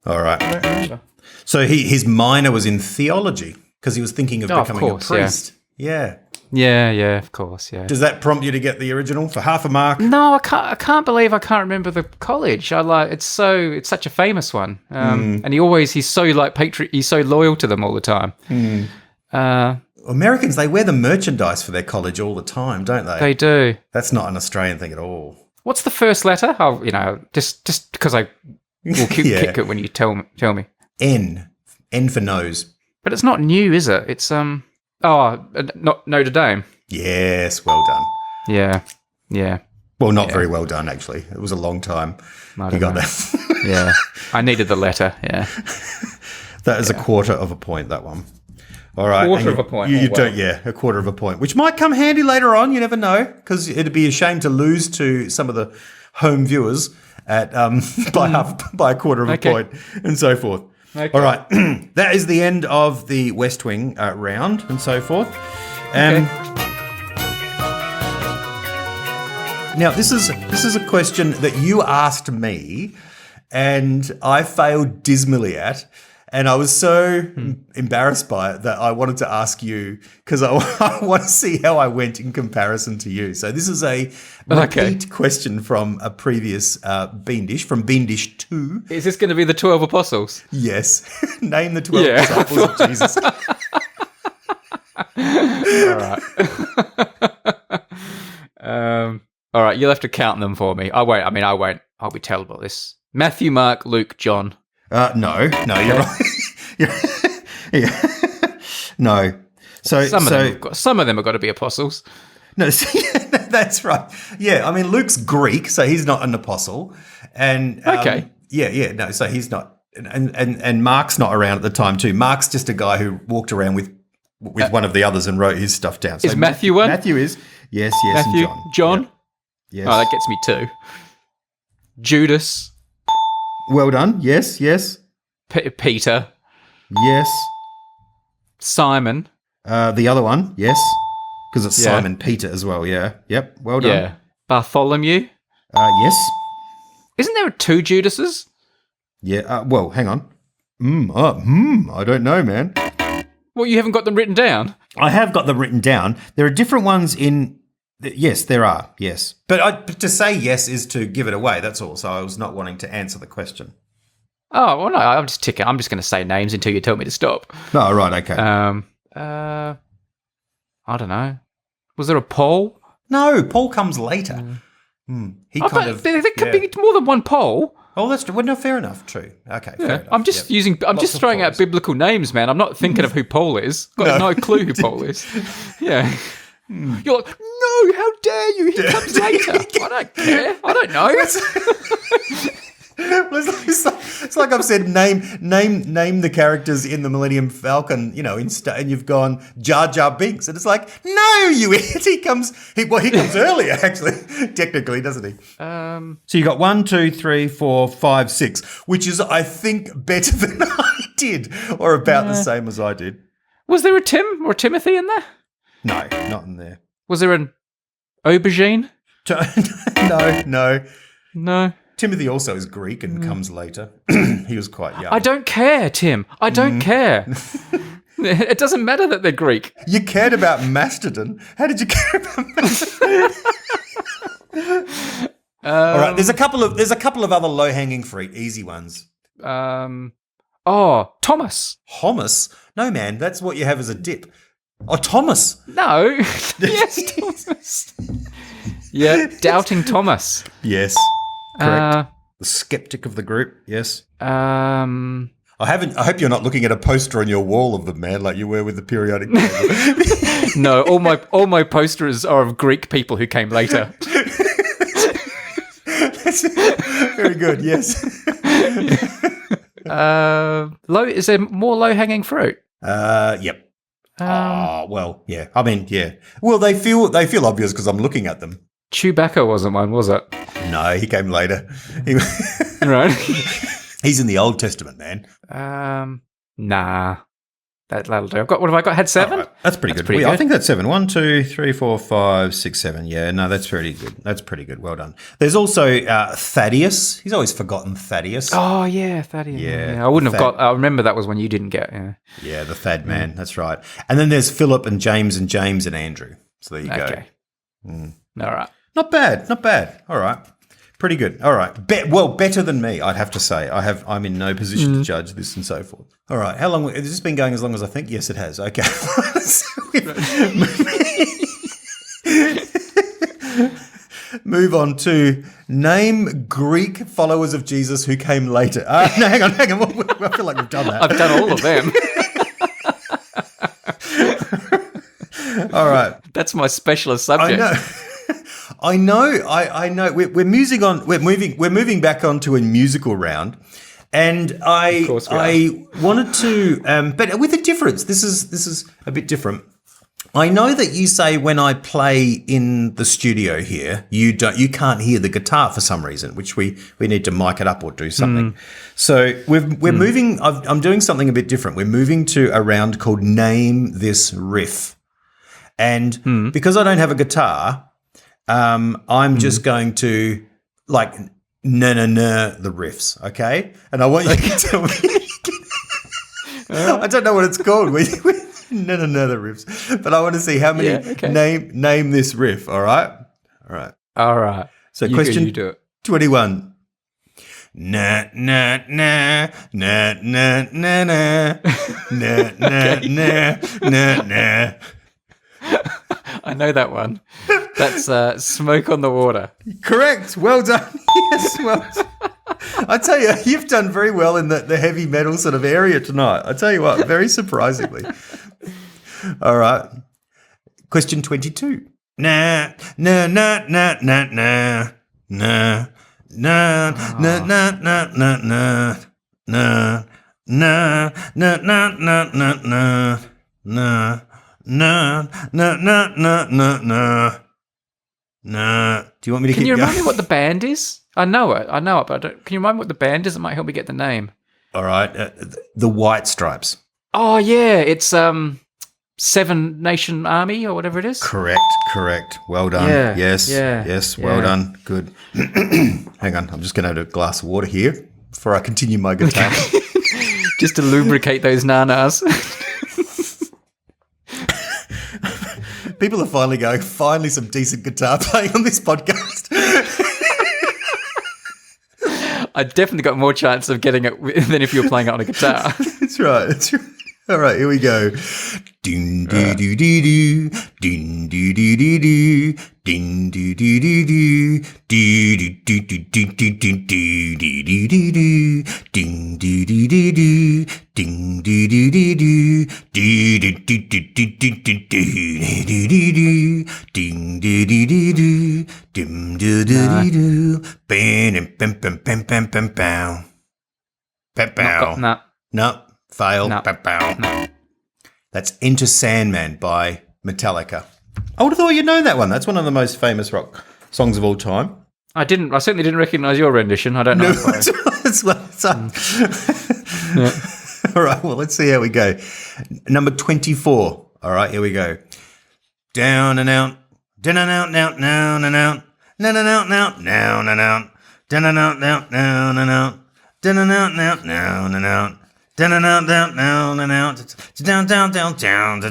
All right. I don't remember. So his minor was in theology because he was thinking of becoming a priest. Yeah. Yeah, of course, yeah. Does that prompt you to get the original for half a mark? No, I can't believe I can't remember the college. It's such a famous one. And he's so he's so loyal to them all the time. Americans, they wear the merchandise for their college all the time, don't they? They do. That's not an Australian thing at all. What's the first letter? Just because I will kick it when you tell me. N for nose. But it's not new, is it? It's not Notre Dame. Yes, well done. Yeah. Well, not very well done, actually. It was a long time. You got that. Yeah. I needed the letter, yeah. That is a quarter of a point, that one. All right. Quarter of a point. A quarter of a point, which might come handy later on. You never know, because it'd be a shame to lose to some of the home viewers at by a quarter of a point and so forth. Okay. All right. That is the end of the West Wing round and so forth. Now, this is a question that you asked me and I failed dismally at. And I was so embarrassed by it that I wanted to ask you because I want to see how I went in comparison to you. So this is a repeat question from a previous Bean Dish, from Bean Dish 2. Is this going to be the 12 apostles? Yes. Name the 12 disciples of Jesus. All right. You'll have to count them for me. I won't. I'll be terrible at this. Matthew, Mark, Luke, John. No, you're right. No. So some of them have got to be apostles. No, that's right. Yeah, I mean Luke's Greek, so he's not an apostle. And no, so he's not. And Mark's not around at the time too. Mark's just a guy who walked around with one of the others and wrote his stuff down. So is Matthew one? Matthew is. Yes, Matthew, and John. Yep. Yes. Oh, that gets me 2. Judas. Well done. Yes. Peter. Yes. Simon. The other one, yes. Because it's Simon Peter as well, yeah. Yep, well done. Yeah. Bartholomew. Yes. Isn't there 2 Judases? Yeah, well, hang on. I don't know, man. Well, you haven't got them written down? I have got them written down. There are different ones in... Yes, there are, yes. But to say yes is to give it away, that's all. So I was not wanting to answer the question. Oh, well, no, I'm just ticking. I'm just going to say names until you tell me to stop. No, right, okay. I don't know. Was there a Paul? No, Paul comes later. He There could be more than one Paul. Oh, that's true. Well, no, fair enough. True. Okay, fair enough. I'm just Lots of throwing out Pauls. biblical names, man. I'm not thinking of who Paul is. Got no clue who Paul is. Yeah. You're like, no, how dare you? He comes later. I don't care. I don't know. It's like I've said, name the characters in the Millennium Falcon, and you've gone Jar Jar Binks, and it's like, no, you idiot. He comes earlier, actually, technically, doesn't he? So you got 1, 2, 3, 4, 5, 6, which is, I think, better than I did, or about the same as I did. Was there a Tim or a Timothy in there? No, not in there. Was there an aubergine? No. No. Timothy also is Greek and comes later. He was quite young. I don't care, Tim. I don't care. It doesn't matter that they're Greek. You cared about Mastodon. How did you care about Mastodon? All right, there's a couple of other low-hanging fruit, easy ones. Thomas. Hummus? No, man, that's what you have as a dip. Oh, Thomas. No. Yes, Thomas. Yeah, doubting Thomas. Yes, correct. The skeptic of the group. Yes. I hope you're not looking at a poster on your wall of them, man, like you were with the periodic table. No, all my posters are of Greek people who came later. Very good. Yes. Is there more low hanging fruit? Yep. Well, yeah. I mean, yeah. Well, they feel obvious because I'm looking at them. Chewbacca wasn't one, was it? No, he came later. Right. He's in the Old Testament, man. Nah. That'll do. What have I got? Had 7? Right. That's pretty good. I think that's 7. 1, 2, 3, 4, 5, 6, 7. Yeah, no, that's pretty good. That's pretty good. Well done. There's also Thaddeus. He's always forgotten Thaddeus. Oh, yeah, Thaddeus. Yeah. I wouldn't have got... I remember that was one you didn't get, yeah. Yeah, the Thad man. That's right. And then there's Philip and James and Andrew. So there you go. Okay. All right. Not bad. All right. Pretty good. All right. Better than me, I'd have to say. I'm in no position to judge this and so forth. All right. How long has this been going? As long as I think? Yes, it has. Okay. Move on to name Greek followers of Jesus who came later. No, hang on. I feel like we've done that. I've done all of them. All right. That's my specialist subject. I know. We're moving back onto a musical round, and I wanted to, but with a difference. This is a bit different. I know that you say when I play in the studio here, you can't hear the guitar for some reason, which we need to mic it up or do something. So we're moving. I'm doing something a bit different. We're moving to a round called Name This Riff, and because I don't have a guitar. I'm just going to like the riffs, okay? And I want you to tell me. I don't know what it's called. The riffs, but I want to see how many name this riff. All right. So question you do it. 21. Na na na na na na na na na na na. I know that one. That's Smoke on the Water. Correct. Well done. Yes, well done. I tell you, you've done very well in the heavy metal sort of area tonight. I tell you what, very surprisingly. All right. Question 22. Na na na na na na na na na na na na na na na na na na na na. No. Do you want me to keep going? Can you remind me what the band is? I know it, but can you remind me what the band is? It might help me get the name. All right. The White Stripes. Oh, yeah. It's Seven Nation Army or whatever it is. Correct. Well done. Yeah, Yes. Well done. Good. Hang on. I'm just going to have a glass of water here before I continue my guitar. Just to lubricate those nanas. People are finally going, finally some decent guitar playing on this podcast. I definitely got more chance of getting it than if you were playing it on a guitar. That's right. That's right. All right, here we go. Ding doo doo doo doo, ding doo doo doo doo, ding doo doo doo doo, doo doo doo doo doo doo doo doo doo doo doo, ding doo doo doo doo, ding doo doo doo doo, doo doo doo doo doo doo doo doo doo doo, ding doo doo doo doo, dim doo doo doo doo, bam bam bam bam bam bam bam. No. Fail. No. Bow. No. That's Enter Sandman by Metallica. I would have thought you'd know that one. That's one of the most famous rock songs of all time. I certainly didn't recognise your rendition. I don't know. No, it's All right, well, let's see how we go. Number 24. All right, here we go. Down and out. Down and out, now and out. Down and out, now and out. Down and out, now and out. Down and out, now and out. Down and out, down and out, down, down, down, down, down, down, down,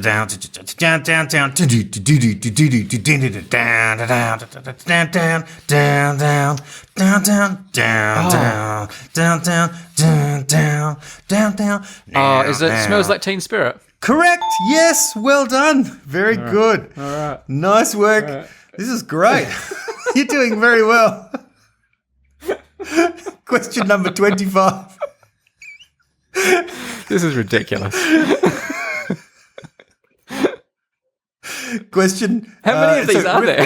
down, down, down, down. Oh, is it Smells Like Teen Spirit? Correct. Yes. Well done. Very good. All right. Nice work. This is great. You're doing very well. Question number 25. This is ridiculous. Question. How many of these are there?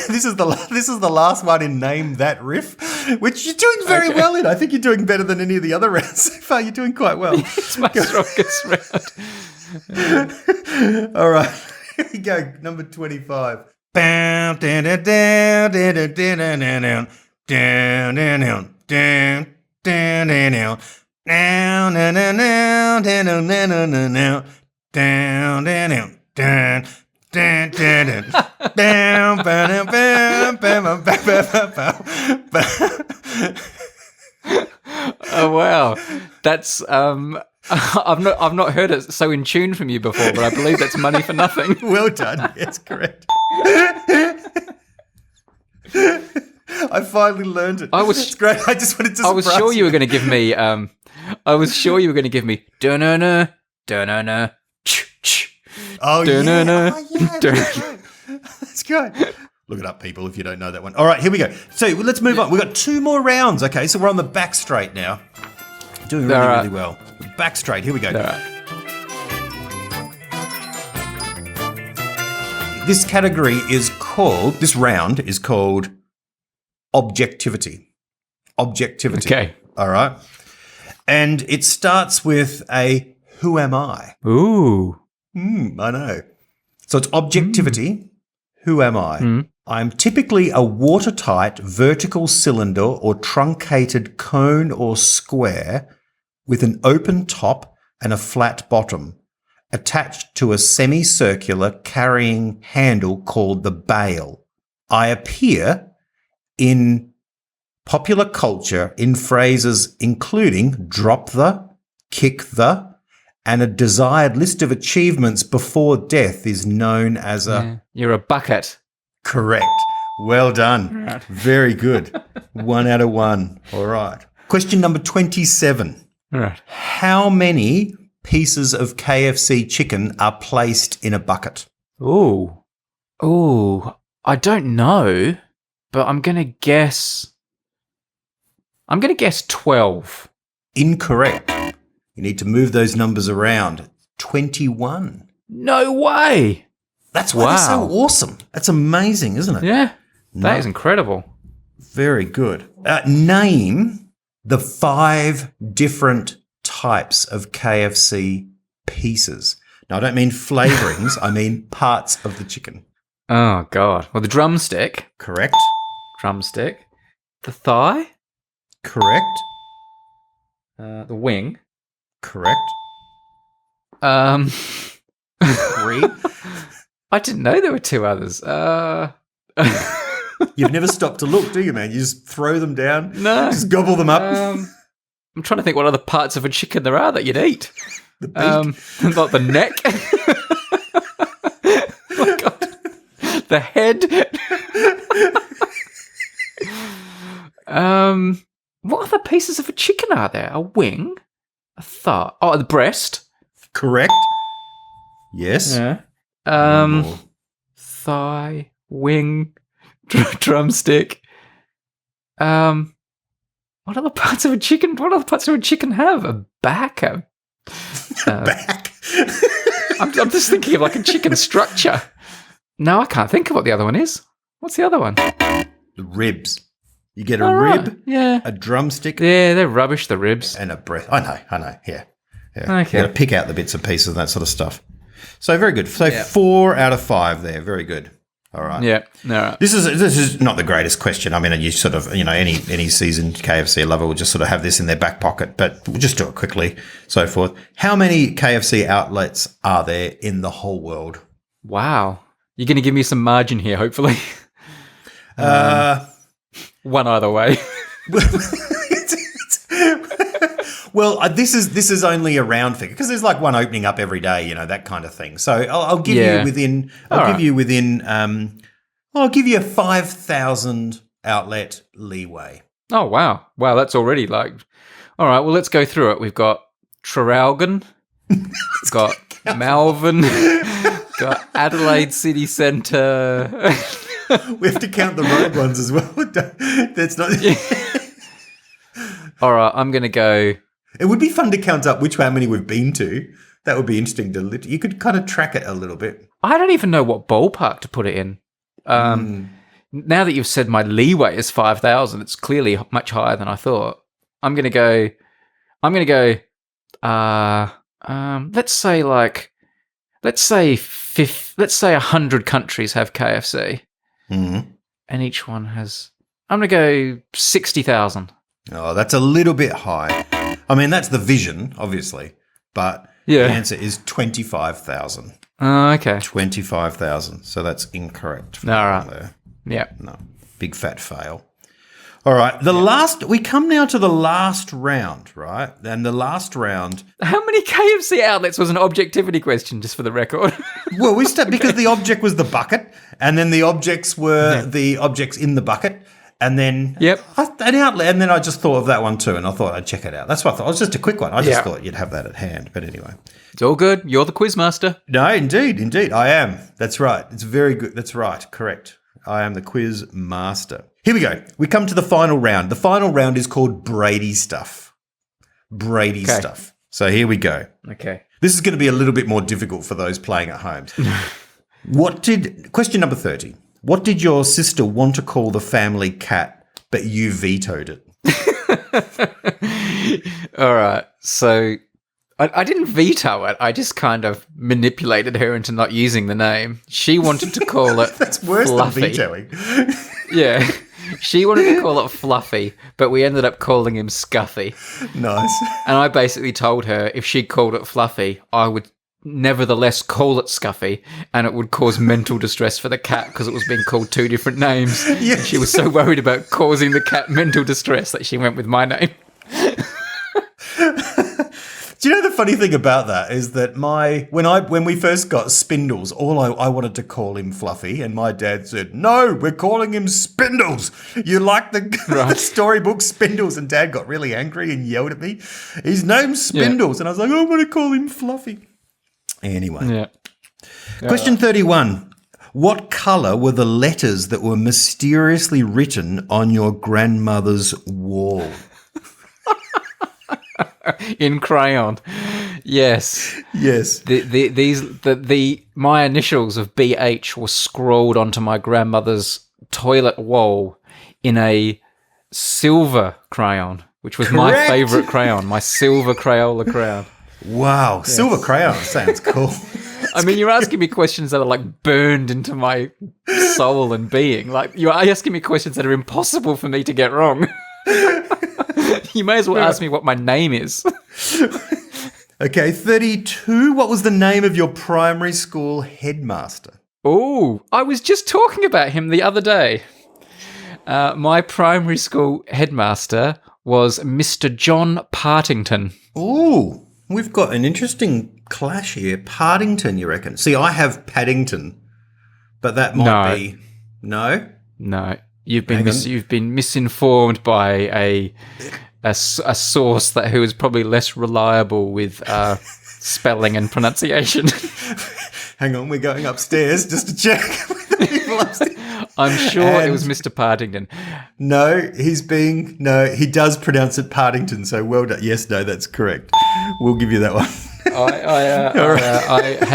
This is the last one in Name That Riff, which you're doing very well in. I think you're doing better than any of the other rounds so far. You're doing quite well. It's my strongest round. All right. Here we go. Number 25. Down, down, down, down, down, down, down, down, down, down, down, down. Now, now, now, now, now, now, now, now, now, down, down, down, down, down, down, down, down, down, Oh wow, that's I've not heard it so in tune from you before, but I believe that's Money for Nothing. Well done. Yes, correct. I finally learned it. It's great. I just wanted to. I was sure you were going to give me. I was sure you were going to give me. Da-na-na, da-na-na, ch-ch. Oh yeah. Da-na-na. That's good. Look it up, people, if you don't know that one. All right, here we go. So let's move on. We've got 2 more rounds. Okay, so we're on the back straight now. Doing really, really well. Back straight. Here we go. All right. This round is called Objectivity. Objectivity. Okay. All right. And it starts with a who am I? Ooh. I know. So it's objectivity. Who am I? I'm typically a watertight vertical cylinder or truncated cone or square with an open top and a flat bottom attached to a semicircular carrying handle called the bail. I appear in popular culture in phrases including drop the, kick the, and a desired list of achievements before death is known as a... You're a bucket. Correct. Well done. Right. Very good. 1 out of 1. All right. Question number 27. All right. How many pieces of KFC chicken are placed in a bucket? Ooh. I don't know, but I'm going to guess 12. Incorrect. You need to move those numbers around. 21. No way. That's why they're so awesome. That's amazing, isn't it? Yeah. That is incredible. Very good. Name the 5 different types of KFC pieces. Now, I don't mean flavorings. I mean parts of the chicken. Oh, God. Well, the drumstick. Correct. Drumstick. The thigh. Correct. The wing. Correct. 3. I didn't know there were 2 others. You've never stopped to look, do you, man? You just throw them down. No. Just gobble them up. I'm trying to think what other parts of a chicken there are that you'd eat. The beak. Like the neck. Oh, God. The head. What other pieces of a chicken are there? A wing, a thigh. Oh, the breast. Correct. Yes. Yeah. One more. Thigh, wing, drumstick. What other parts of a chicken? What other parts of a chicken have? A back. Back. I'm just thinking of like a chicken structure. No, I can't think of what the other one is. What's the other one? The ribs. You get a Oh, right. rib, Yeah. a drumstick, Yeah, they're rubbish, the ribs. and a breast. I know. Yeah. Okay. You got to pick out the bits and pieces and that sort of stuff. So very good. So Yeah. 4 out of 5 there. Very good. All right. Yeah. All right. This is not the greatest question. I mean, you sort of, any seasoned KFC lover will just sort of have this in their back pocket, but we'll just do it quickly, so forth. How many KFC outlets are there in the whole world? Wow. You're going to give me some margin here, hopefully. One either way. Well, this is only a round figure because there's like one opening up every day, that kind of thing. So I'll give Yeah. you within. I'll give you a 5,000 outlet leeway. Oh, wow. Wow, that's already like... All right, well, let's go through it. We've got Traralgon, got Malvern, got Adelaide City Centre. We have to count the road ones as well. That's not. All right, I'm going to go... It would be fun to count up how many we've been to. That would be interesting to. You could kind of track it a little bit. I don't even know what ballpark to put it in. Now that you've said my leeway is 5,000, it's clearly much higher than I thought. I'm going to go. Let's say 100 countries have KFC, Mm-hmm. and each one has. I'm going to go 60,000. Oh, that's a little bit high. I mean, that's the vision, obviously, but Yeah. the answer is 25,000. Okay. 25,000. So that's incorrect. All right. There. Yeah. No, big fat fail. All right, we come now to the last round, right? And the last round. How many KFC outlets was an objectivity question, just for the record? Well, we start because the object was the bucket, and then the objects were the objects in the bucket, and then an outlet, and then I just thought of that one too, and I thought I'd check it out. That's what I thought. It was just a quick one. I just thought you'd have that at hand, but anyway. It's all good. You're the quiz master. No, indeed, I am. That's right. It's very good. That's right. Correct. I am the quiz master. Here we go. We come to the final round. The final round is called Brady Stuff. Brady Stuff. So here we go. Okay. This is going to be a little bit more difficult for those playing at home. Question number 30. What did your sister want to call the family cat, but you vetoed it? All right. So I didn't veto it. I just kind of manipulated her into not using the name. She wanted to call it That's worse Fluffy. than vetoing. Yeah. She wanted to call it Fluffy, but we ended up calling him Scuffy. Nice. And I basically told her if she called it Fluffy, I would nevertheless call it Scuffy, and it would cause mental distress for the cat because it was being called 2 different names. Yeah. And she was so worried about causing the cat mental distress that she went with my name. Do you know the funny thing about that is that when we first got Spindles, I wanted to call him Fluffy, and my dad said, "No, we're calling him Spindles. You like the storybook Spindles?" And Dad got really angry and yelled at me. His name's Spindles, and I was like, "I want to call him Fluffy." Anyway, Yeah. Question 31. What colour were the letters that were mysteriously written on your grandmother's wall? In crayon. Yes. Yes. My initials of BH were scrawled onto my grandmother's toilet wall in a silver crayon, which was my Correct. favourite crayon, my silver Crayola crayon. Wow. Silver crayon sounds cool. I mean, you're asking me questions that are like burned into my soul and being. Like, you're asking me questions that are impossible for me to get wrong. You may as well ask me what my name is. Okay, 32. What was the name of your primary school headmaster? Oh, I was just talking about him the other day. My primary school headmaster was Mr. John Partington. Ooh, we've got an interesting clash here. Partington, you reckon? See, I have Paddington, but that might be... No? No, you've been misinformed by a a source who is probably less reliable with spelling and pronunciation. Hang on, we're going upstairs just to check with the people upstairs. I'm sure it was Mr. Partington. No, he does pronounce it Partington, so well done. Yes, no, that's correct. We'll give you that one. I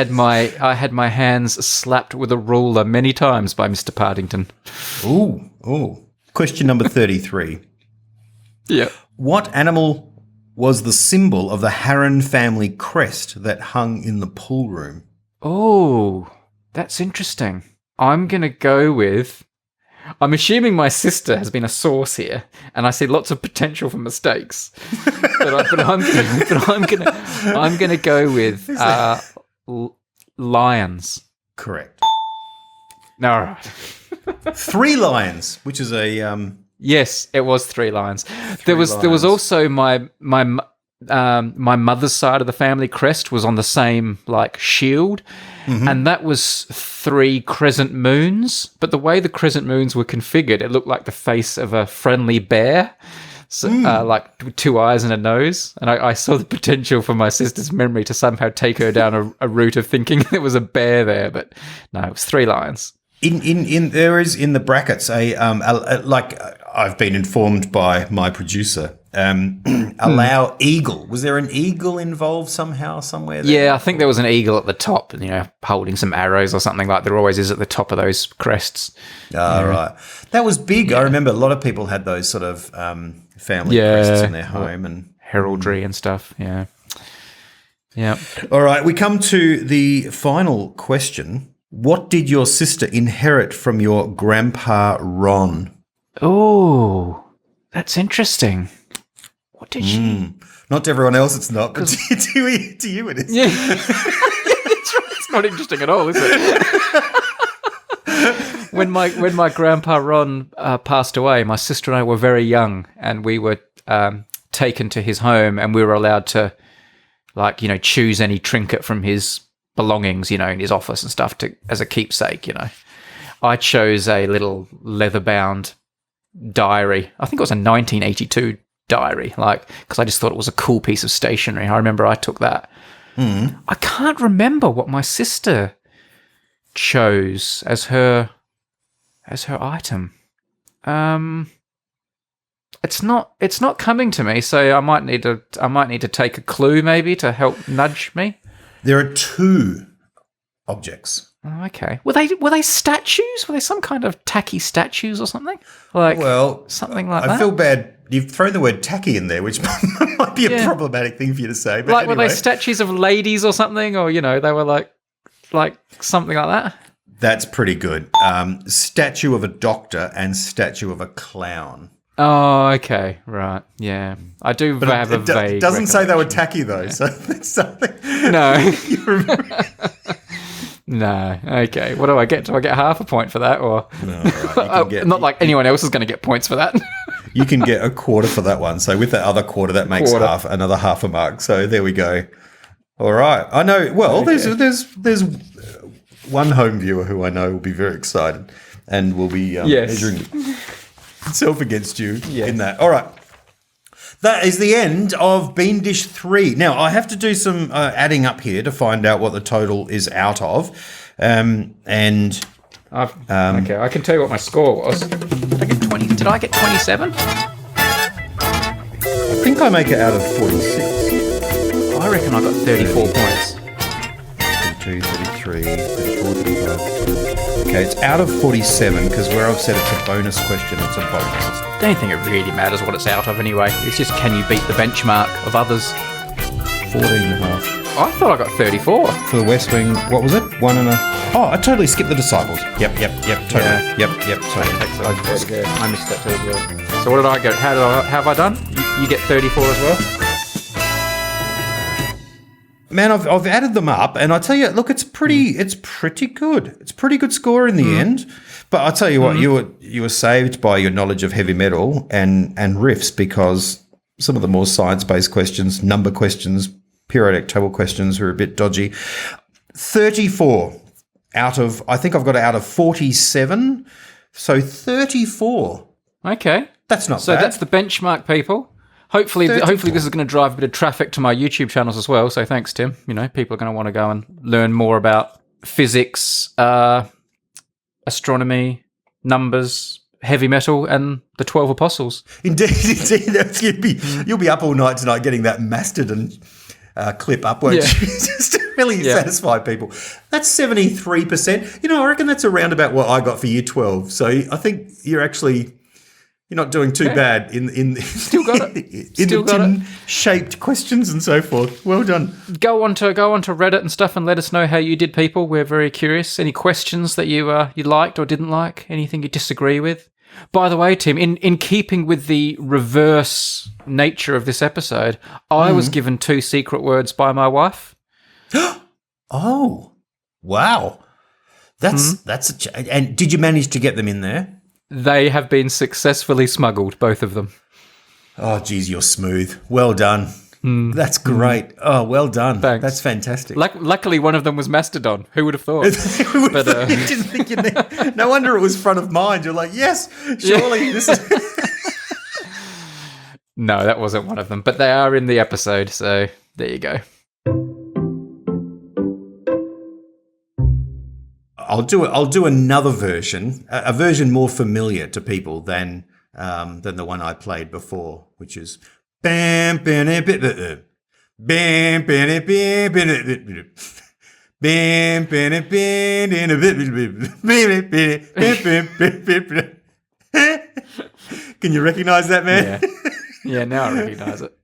had my hands slapped with a ruler many times by Mr. Partington. Ooh. Question number 33. Yeah. What animal was the symbol of the Harron family crest that hung in the pool room? Oh, that's interesting. I'm going to go with... I'm assuming my sister has been a source here, and I see lots of potential for mistakes. but I'm gonna go with lions. Correct. No, all right. 3 lions, which is a Yes, it was 3 lions. There was also my mother's side of the family crest was on the same like shield, and that was 3 crescent moons. But the way the crescent moons were configured, it looked like the face of a friendly bear, so, like with 2 eyes and a nose. And I saw the potential for my sister's memory to somehow take her down a route of thinking there was a bear there, but no, it was 3 lions. There is in the brackets a like I've been informed by my producer. Allow eagle. Was there an eagle involved somehow somewhere there? Yeah, I think there was an eagle at the top, holding some arrows or something like there always is at the top of those crests. Right. That was big. I remember a lot of people had those sort of family crests in their home and heraldry and stuff. Yeah. Yeah. All right, we come to the final question. What did your sister inherit from your grandpa Ron? Oh, that's interesting. What did she? Not to everyone else, it's not, but to you it is. Yeah. It's not interesting at all, is it? When my grandpa Ron passed away, my sister and I were very young, and we were taken to his home, and we were allowed to, choose any trinket from his belongings, in his office and stuff as a keepsake. I chose a little leather-bound diary. I think it was a 1982 diary, because I just thought it was a cool piece of stationery. I remember I took that. I can't remember what my sister chose as her item. It's not coming to me, so I might need to take a clue maybe to help nudge me. There are 2 objects. Oh, okay. Were they statues? Were they some kind of tacky statues or something? Something like that? I feel bad. You've thrown the word tacky in there, which might be a problematic thing for you to say. But were they statues of ladies or something? Or, they were like something like that? That's pretty good. Statue of a doctor and statue of a clown. Oh, okay. Right. Yeah. I do have a vague... It doesn't say they were tacky, though, so that's something... No. No. Okay. What do I get? Do I get half a point for that? Or no, right. Not like anyone else is going to get points for that. You can get a quarter for that one. So with that other quarter, that makes another half a mark. So there we go. All right. I know. Well, okay. there's one home viewer who I know will be very excited and will be measuring himself against you in that. All right. That is the end of Bean Dish 3. Now, I have to do some adding up here to find out what the total is out of. Okay, I can tell you what my score was. Did I get 20? Did I get 27? I think I make it out of 46. I reckon I got 34 points. 32, 33, 34, 35. Okay, it's out of 47 because where I've said it's a bonus question, it's a bonus. I don't think it really matters what it's out of anyway. It's just can you beat the benchmark of others? 14 and a half. I thought I got 34. For the West Wing, what was it? 1 and a... Oh, I totally skipped the Disciples. Yep, totally. Yeah. Yep, totally. I missed that too as well. So what did I get? How have I done? You get 34 as well? Man, I've added them up, and I tell you, look, it's pretty good. It's a pretty good score in the end. But I tell you what, you were saved by your knowledge of heavy metal and riffs, because some of the more science-based questions, number questions, periodic table questions were a bit dodgy. 34 out of, I think I've got it out of 47. So 34. Okay. That's not bad. So that's the benchmark, people. Hopefully this is going to drive a bit of traffic to my YouTube channels as well. So thanks, Tim. You know, people are going to want to go and learn more about physics, astronomy, numbers, heavy metal, and the 12 Apostles. Indeed. You'll be up all night tonight getting that Mastodon clip up, won't you? Just to really satisfy people. That's 73%. You know, I reckon that's around about what I got for year 12. So I think you're not doing too bad in Still got it. Still got it. Shaped questions and so forth. Well done. Go on to Reddit and stuff and let us know how you did, people. We're very curious. Any questions that you liked or didn't like? Anything you disagree with? By the way, Tim, in keeping with the reverse nature of this episode, I was given 2 secret words by my wife. Oh, wow. That's and did you manage to get them in there? They have been successfully smuggled, both of them. Oh, geez, you're smooth. Well done. That's great. Oh, well done. Thanks. That's fantastic. Luckily, one of them was Mastodon. Who would have thought? But you didn't think no wonder it was front of mind. You're like, yes, surely this is. No, that wasn't one of them. But they are in the episode, so there you go. I'll do another version, a version more familiar to people than the one I played before, which is bam bam bam bam bam bam bam. Can you recognise that, man? Yeah, now I recognise it.